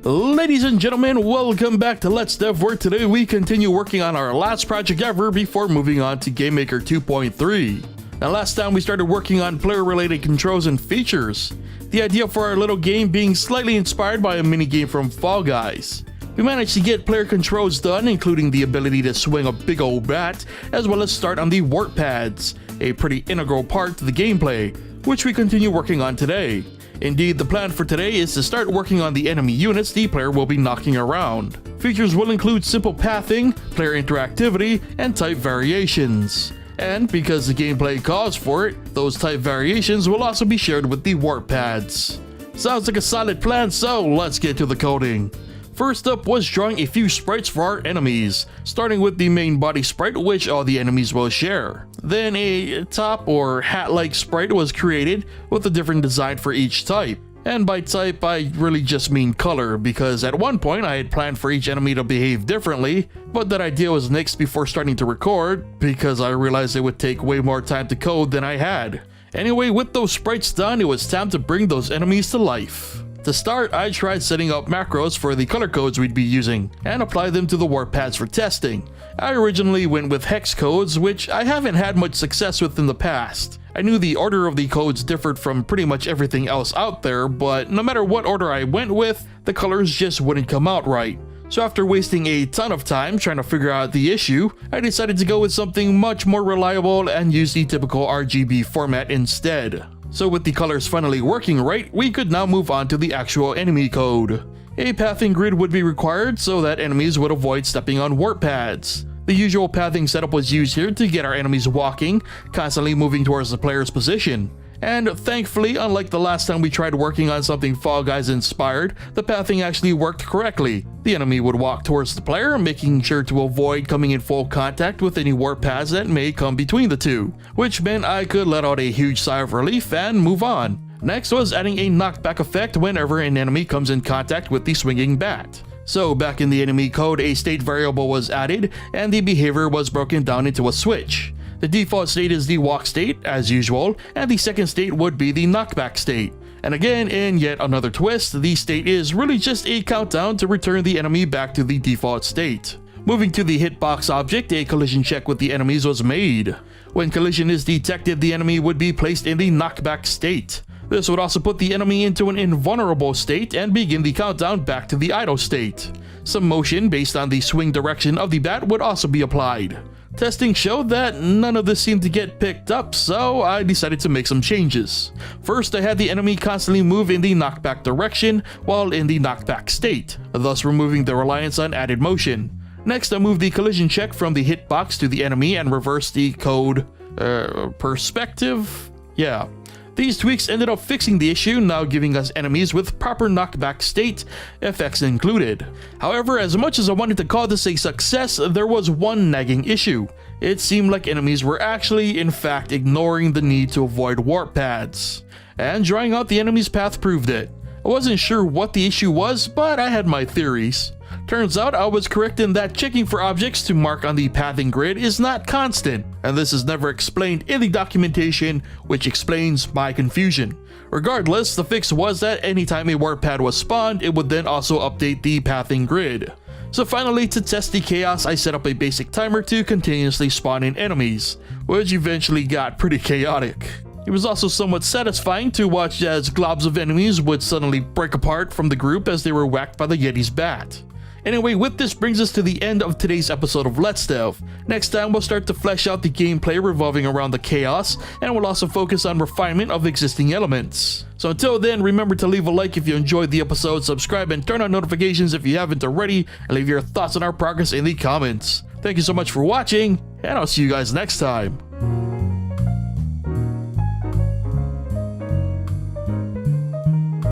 Ladies and gentlemen, welcome back to Let's Dev, where today we continue working on our last project ever before moving on to GameMaker 2.3. Now last time we started working on player-related controls and features, the idea for our little game being slightly inspired by a mini-game from Fall Guys. We managed to get player controls done, including the ability to swing a big old bat, as well as start on the warp pads, a pretty integral part to the gameplay, which we continue working on today. Indeed, the plan for today is to start working on the enemy units the player will be knocking around. Features will include simple pathing, player interactivity, and type variations. And because the gameplay calls for it, those type variations will also be shared with the warp pads. Sounds like a solid plan, so let's get to the coding. First up was drawing a few sprites for our enemies, starting with the main body sprite, which all the enemies will share. Then a top or hat-like sprite was created with a different design for each type. And by type, I really just mean color, because at one point I had planned for each enemy to behave differently, but that idea was nixed before starting to record, because I realized it would take way more time to code than I had. Anyway, with those sprites done, it was time to bring those enemies to life. To start, I tried setting up macros for the color codes we'd be using, and applied them to the warp pads for testing. I originally went with hex codes, which I haven't had much success with in the past. I knew the order of the codes differed from pretty much everything else out there, but no matter what order I went with, the colors just wouldn't come out right. So after wasting a ton of time trying to figure out the issue, I decided to go with something much more reliable and use the typical RGB format instead. So with the colors finally working right, we could now move on to the actual enemy code. A pathing grid would be required so that enemies would avoid stepping on warp pads. The usual pathing setup was used here to get our enemies walking, constantly moving towards the player's position. And thankfully, unlike the last time we tried working on something Fall Guys inspired, the pathing actually worked correctly. The enemy would walk towards the player, making sure to avoid coming in full contact with any warp pads that may come between the two, which meant I could let out a huge sigh of relief and move on. Next was adding a knockback effect whenever an enemy comes in contact with the swinging bat. So back in the enemy code, a state variable was added, and the behavior was broken down into a switch. The default state is the walk state, as usual, and the second state would be the knockback state. And again, in yet another twist, the state is really just a countdown to return the enemy back to the default state. Moving to the hitbox object, a collision check with the enemies was made. When collision is detected, the enemy would be placed in the knockback state. This would also put the enemy into an invulnerable state and begin the countdown back to the idle state. Some motion based on the swing direction of the bat would also be applied. Testing showed that none of this seemed to get picked up, so I decided to make some changes. First, I had the enemy constantly move in the knockback direction while in the knockback state, thus removing the reliance on added motion. Next, I moved the collision check from the hitbox to the enemy and reversed the code perspective? Yeah. These tweaks ended up fixing the issue, now giving us enemies with proper knockback state, effects included. However, as much as I wanted to call this a success, there was one nagging issue. It seemed like enemies were actually, in fact, ignoring the need to avoid warp pads. And drawing out the enemy's path proved it. I wasn't sure what the issue was, but I had my theories. Turns out I was correct in that checking for objects to mark on the pathing grid is not constant, and this is never explained in the documentation, which explains my confusion. Regardless, the fix was that anytime a warp pad was spawned, it would then also update the pathing grid. So finally, to test the chaos, I set up a basic timer to continuously spawn in enemies, which eventually got pretty chaotic. It was also somewhat satisfying to watch as globs of enemies would suddenly break apart from the group as they were whacked by the Yeti's bat. Anyway, with this brings us to the end of today's episode of Let's Dev. Next time we'll start to flesh out the gameplay revolving around the chaos, and we'll also focus on refinement of existing elements. So until then, remember to leave a like if you enjoyed the episode, subscribe and turn on notifications if you haven't already, and leave your thoughts on our progress in the comments. Thank you so much for watching, and I'll see you guys next time.